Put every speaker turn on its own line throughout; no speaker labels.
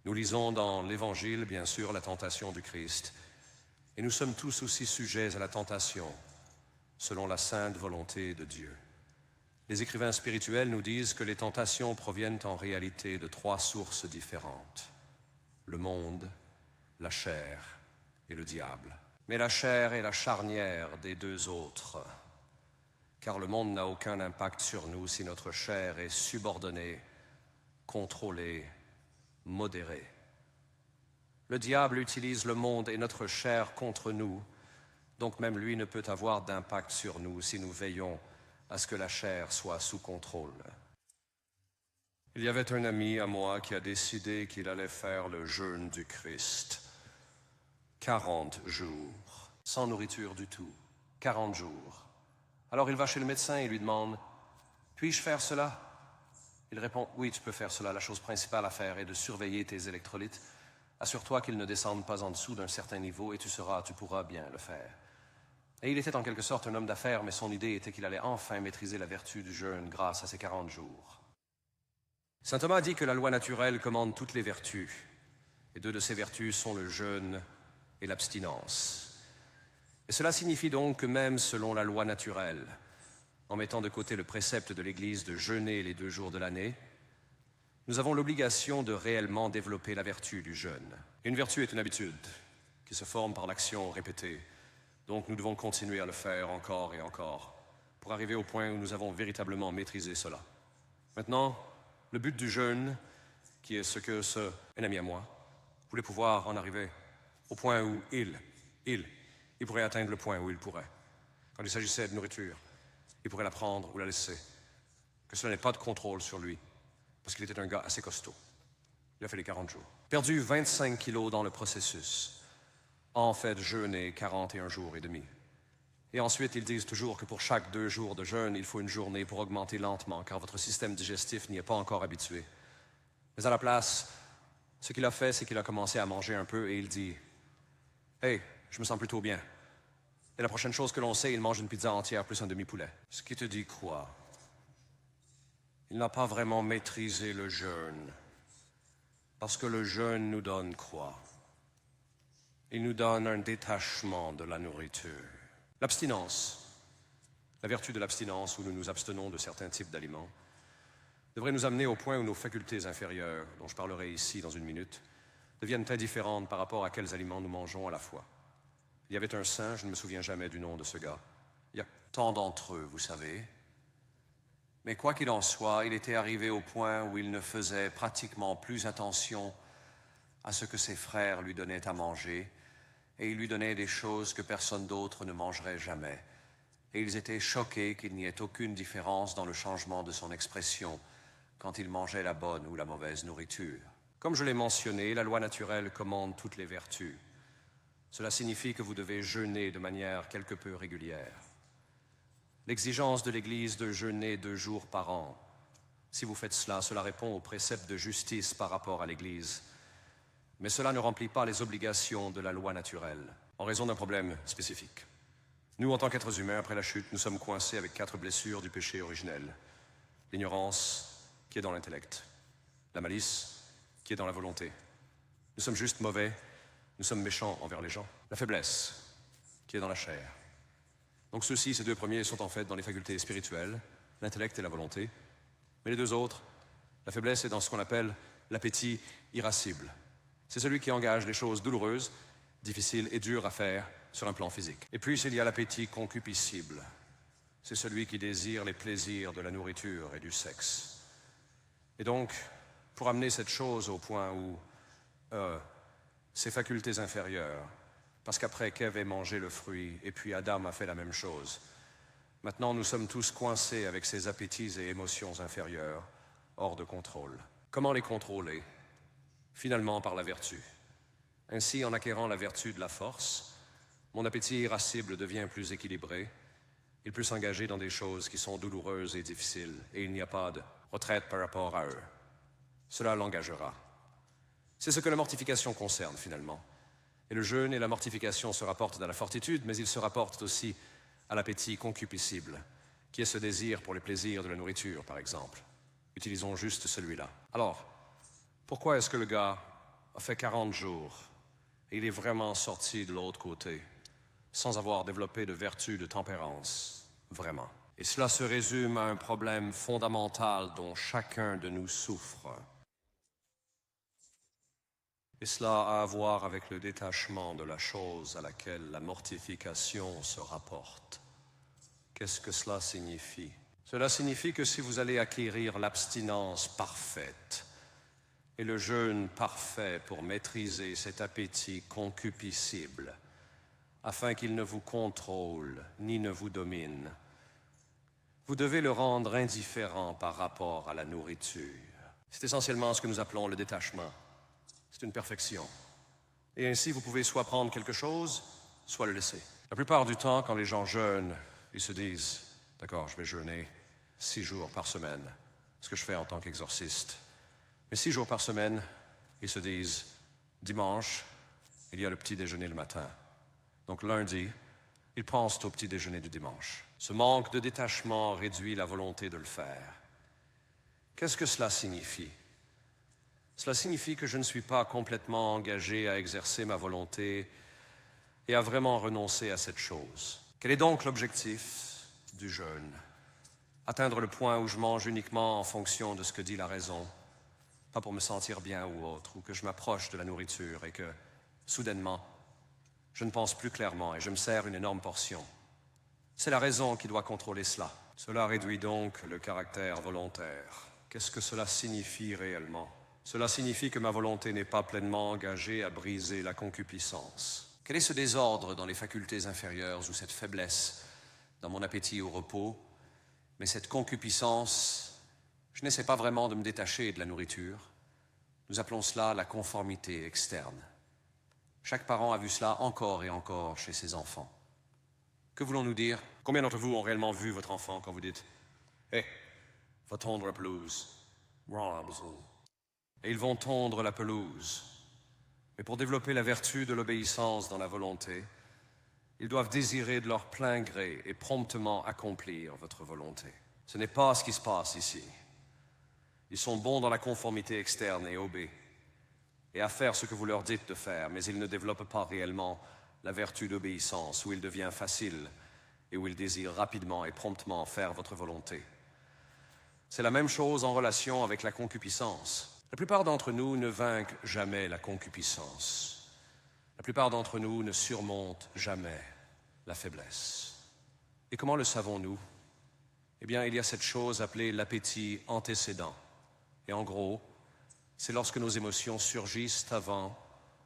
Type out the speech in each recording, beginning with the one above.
Nous lisons dans l'Évangile, bien sûr, la tentation du Christ. Et nous sommes tous aussi sujets à la tentation, selon la sainte volonté de Dieu. Les écrivains spirituels nous disent que les tentations proviennent en réalité de 3 sources différentes: le monde, la chair et le diable. Mais la chair est la charnière des 2 autres, car le monde n'a aucun impact sur nous si notre chair est subordonnée, contrôlée, modérée. Le diable utilise le monde et notre chair contre nous, donc même lui ne peut avoir d'impact sur nous si nous veillons à ce que la chair soit sous contrôle. Il y avait un ami à moi qui a décidé qu'il allait faire le jeûne du Christ. 40 jours, sans nourriture du tout. 40 jours. Alors il va chez le médecin et lui demande « Puis-je faire cela ?» Il répond « Oui, tu peux faire cela. La chose principale à faire est de surveiller tes électrolytes. Assure-toi qu'ils ne descendent pas en dessous d'un certain niveau et tu pourras bien le faire. » Et il était en quelque sorte un homme d'affaires, mais son idée était qu'il allait enfin maîtriser la vertu du jeûne grâce à ces 40 jours. Saint Thomas dit que la loi naturelle commande toutes les vertus, et 2 de ces vertus sont le jeûne et l'abstinence. Et cela signifie donc que même selon la loi naturelle, en mettant de côté le précepte de l'Église de jeûner les 2 jours de l'année, nous avons l'obligation de réellement développer la vertu du jeûne. Une vertu est une habitude qui se forme par l'action répétée. Donc nous devons continuer à le faire encore et encore pour arriver au point où nous avons véritablement maîtrisé cela. Maintenant, le but du jeûne, qui est ce que un ami à moi voulait pouvoir en arriver au point où il pourrait atteindre le point où il pourrait. Quand il s'agissait de nourriture, il pourrait la prendre ou la laisser. Que cela n'ait pas de contrôle sur lui, parce qu'il était un gars assez costaud. Il a fait les 40 jours. Perdu 25 kilos dans le processus. En fait, jeûner 41 jours et demi. Et ensuite, ils disent toujours que pour chaque 2 jours de jeûne, il faut une journée pour augmenter lentement, car votre système digestif n'y est pas encore habitué. Mais à la place, ce qu'il a fait, c'est qu'il a commencé à manger un peu et il dit « Hey, je me sens plutôt bien. » Et la prochaine chose que l'on sait, il mange une pizza entière plus un demi-poulet. Ce qui te dit quoi? Il n'a pas vraiment maîtrisé le jeûne. Parce que le jeûne nous donne quoi? Il nous donne un détachement de la nourriture. L'abstinence, la vertu de l'abstinence où nous nous abstenons de certains types d'aliments, devrait nous amener au point où nos facultés inférieures, dont je parlerai ici dans une minute, deviennent indifférentes par rapport à quels aliments nous mangeons à la fois. Il y avait un saint, je ne me souviens jamais du nom de ce gars. Il y a tant d'entre eux, vous savez. Mais quoi qu'il en soit, il était arrivé au point où il ne faisait pratiquement plus attention à ce que ses frères lui donnaient à manger, et il lui donnait des choses que personne d'autre ne mangerait jamais. Et ils étaient choqués qu'il n'y ait aucune différence dans le changement de son expression quand il mangeait la bonne ou la mauvaise nourriture. Comme je l'ai mentionné, la loi naturelle commande toutes les vertus. Cela signifie que vous devez jeûner de manière quelque peu régulière. L'exigence de l'Église de jeûner 2 jours par an, si vous faites cela, cela répond au précepte de justice par rapport à l'Église. Mais cela ne remplit pas les obligations de la loi naturelle, en raison d'un problème spécifique. Nous, en tant qu'êtres humains, après la chute, nous sommes coincés avec 4 blessures du péché originel. L'ignorance, qui est dans l'intellect. La malice, qui est dans la volonté. Nous sommes juste mauvais, nous sommes méchants envers les gens. La faiblesse, qui est dans la chair. Donc ces 2 premiers sont en fait dans les facultés spirituelles, l'intellect et la volonté. Mais les 2 autres, la faiblesse est dans ce qu'on appelle l'appétit irascible. C'est celui qui engage les choses douloureuses, difficiles et dures à faire sur un plan physique. Et puis, il y a l'appétit concupiscible. C'est celui qui désire les plaisirs de la nourriture et du sexe. Et donc, pour amener cette chose au point où ses facultés inférieures, parce qu'après qu'Ève ait mangé le fruit, et puis Adam a fait la même chose, maintenant nous sommes tous coincés avec ces appétits et émotions inférieures, hors de contrôle. Comment les contrôler? Finalement par la vertu. Ainsi, en acquérant la vertu de la force, mon appétit irascible devient plus équilibré. Il peut s'engager dans des choses qui sont douloureuses et difficiles, et il n'y a pas de retraite par rapport à eux. Cela l'engagera. C'est ce que la mortification concerne, finalement. Et le jeûne et la mortification se rapportent à la fortitude, mais ils se rapportent aussi à l'appétit concupiscible, qui est ce désir pour les plaisirs de la nourriture, par exemple. Utilisons juste celui-là. Alors, pourquoi est-ce que le gars a fait 40 jours et il est vraiment sorti de l'autre côté, sans avoir développé de vertu de tempérance, vraiment. Et cela se résume à un problème fondamental dont chacun de nous souffre. Et cela a à voir avec le détachement de la chose à laquelle la mortification se rapporte. Qu'est-ce que cela signifie? Cela signifie que si vous allez acquérir l'abstinence parfaite et le jeûne parfait pour maîtriser cet appétit concupiscible, afin qu'il ne vous contrôle ni ne vous domine, vous devez le rendre indifférent par rapport à la nourriture. C'est essentiellement ce que nous appelons le détachement. C'est une perfection. Et ainsi, vous pouvez soit prendre quelque chose, soit le laisser. La plupart du temps, quand les gens jeûnent, ils se disent « D'accord, je vais jeûner 6 jours par semaine, ce que je fais en tant qu'exorciste. » Mais 6 jours par semaine, ils se disent « Dimanche, il y a le petit déjeuner le matin. » Donc lundi, ils pensent au petit déjeuner du dimanche. Ce manque de détachement réduit la volonté de le faire. Qu'est-ce que cela signifie? Cela signifie que je ne suis pas complètement engagé à exercer ma volonté et à vraiment renoncer à cette chose. Quel est donc l'objectif du jeûne? Atteindre le point où je mange uniquement en fonction de ce que dit la raison, pas pour me sentir bien ou autre, ou que je m'approche de la nourriture et que, soudainement, je ne pense plus clairement et je me sers une énorme portion. C'est la raison qui doit contrôler cela. Cela réduit donc le caractère volontaire. Qu'est-ce que cela signifie réellement? Cela signifie que ma volonté n'est pas pleinement engagée à briser la concupiscence. Quel est ce désordre dans les facultés inférieures ou cette faiblesse dans mon appétit au repos? Mais cette concupiscence, je n'essaie pas vraiment de me détacher de la nourriture. Nous appelons cela la conformité externe. Chaque parent a vu cela encore et encore chez ses enfants. Que voulons-nous dire? Combien d'entre vous ont réellement vu votre enfant quand vous dites « Hé, va tondre la pelouse. » Et ils vont tondre la pelouse. Mais pour développer la vertu de l'obéissance dans la volonté, ils doivent désirer de leur plein gré et promptement accomplir votre volonté. Ce n'est pas ce qui se passe ici. Ils sont bons dans la conformité externe et obéissent, et à faire ce que vous leur dites de faire, mais ils ne développent pas réellement la vertu d'obéissance, où il devient facile et où ils désirent rapidement et promptement faire votre volonté. C'est la même chose en relation avec la concupiscence. La plupart d'entre nous ne vainquent jamais la concupiscence. La plupart d'entre nous ne surmontent jamais la faiblesse. Et comment le savons-nous? Eh bien, il y a cette chose appelée l'appétit antécédent. Et en gros, c'est lorsque nos émotions surgissent avant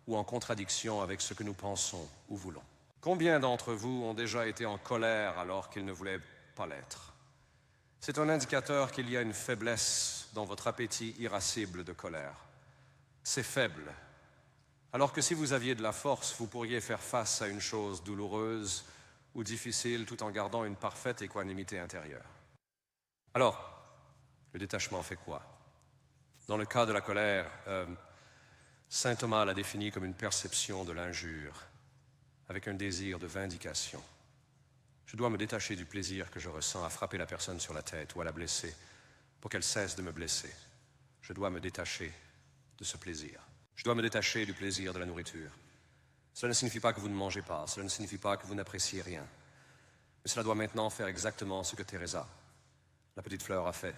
ou en contradiction avec ce que nous pensons ou voulons. Combien d'entre vous ont déjà été en colère alors qu'ils ne voulaient pas l'être? C'est un indicateur qu'il y a une faiblesse dans votre appétit irascible de colère. C'est faible. Alors que si vous aviez de la force, vous pourriez faire face à une chose douloureuse ou difficile tout en gardant une parfaite équanimité intérieure. Alors, le détachement fait quoi? Dans le cas de la colère, saint Thomas l'a défini comme une perception de l'injure, avec un désir de vindication. Je dois me détacher du plaisir que je ressens à frapper la personne sur la tête ou à la blesser pour qu'elle cesse de me blesser. Je dois me détacher de ce plaisir. Je dois me détacher du plaisir de la nourriture. Cela ne signifie pas que vous ne mangez pas, cela ne signifie pas que vous n'appréciez rien. Mais cela doit maintenant faire exactement ce que Teresa, la petite fleur, a fait,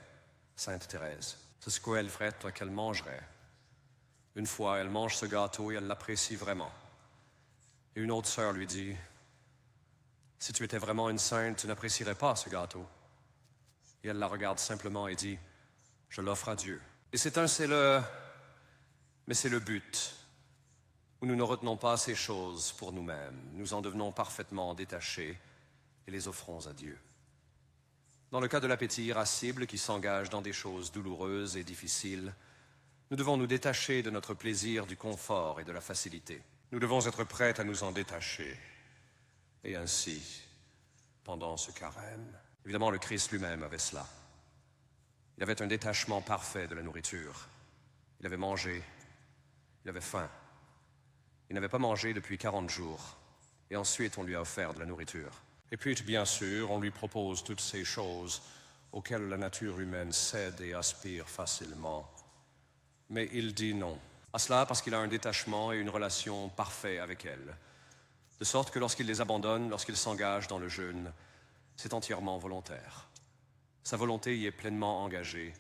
Sainte Thérèse. C'est ce qu'elle ferait qu'elle mangerait. Une fois, elle mange ce gâteau et elle l'apprécie vraiment. Et une autre sœur lui dit, « Si tu étais vraiment une sainte, tu n'apprécierais pas ce gâteau. » Et elle la regarde simplement et dit, « Je l'offre à Dieu. » Et c'est le but, où nous ne retenons pas ces choses pour nous-mêmes. Nous en devenons parfaitement détachés et les offrons à Dieu. Dans le cas de l'appétit irascible qui s'engage dans des choses douloureuses et difficiles, nous devons nous détacher de notre plaisir du confort et de la facilité. Nous devons être prêts à nous en détacher. Et ainsi, pendant ce carême, évidemment le Christ lui-même avait cela. Il avait un détachement parfait de la nourriture. Il avait mangé, il avait faim. Il n'avait pas mangé depuis 40 jours. Et ensuite, on lui a offert de la nourriture. Et puis, bien sûr, on lui propose toutes ces choses auxquelles la nature humaine cède et aspire facilement. Mais il dit non. À cela parce qu'il a un détachement et une relation parfaite avec elles. De sorte que lorsqu'il les abandonne, lorsqu'il s'engage dans le jeûne, c'est entièrement volontaire. Sa volonté y est pleinement engagée.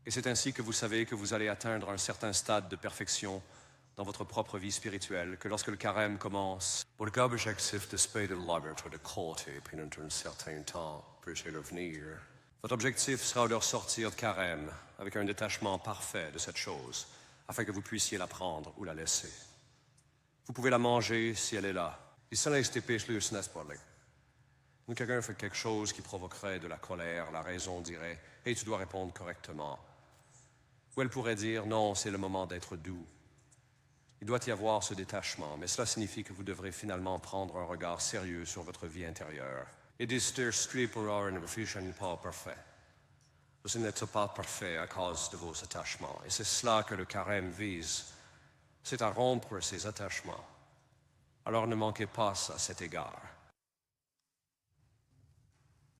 Et c'est ainsi que vous savez que vous allez atteindre un certain stade de perfection dans votre propre vie spirituelle, que lorsque le carême commence, pour que objectif de spade de labeur de côté pendant un certain temps pour se revenir, votre objectif sera de ressortir de carême avec un détachement parfait de cette chose, afin que vous puissiez la prendre ou la laisser. Vous pouvez la manger si elle est là. Et cela est péchelus, n'est-ce pas? Quand quelqu'un fait quelque chose qui provoquerait de la colère, la raison dirait « Hey, tu dois répondre correctement ». Ou elle pourrait dire « Non, c'est le moment d'être doux ». Il doit y avoir ce détachement, mais cela signifie que vous devrez finalement prendre un regard sérieux sur votre vie intérieure. Et distinguer pour une vision pas parfait. Vous n'êtes pas parfait à cause de vos attachements. Et c'est cela que le carême vise. C'est à rompre ces attachements. Alors ne manquez pas à cet égard.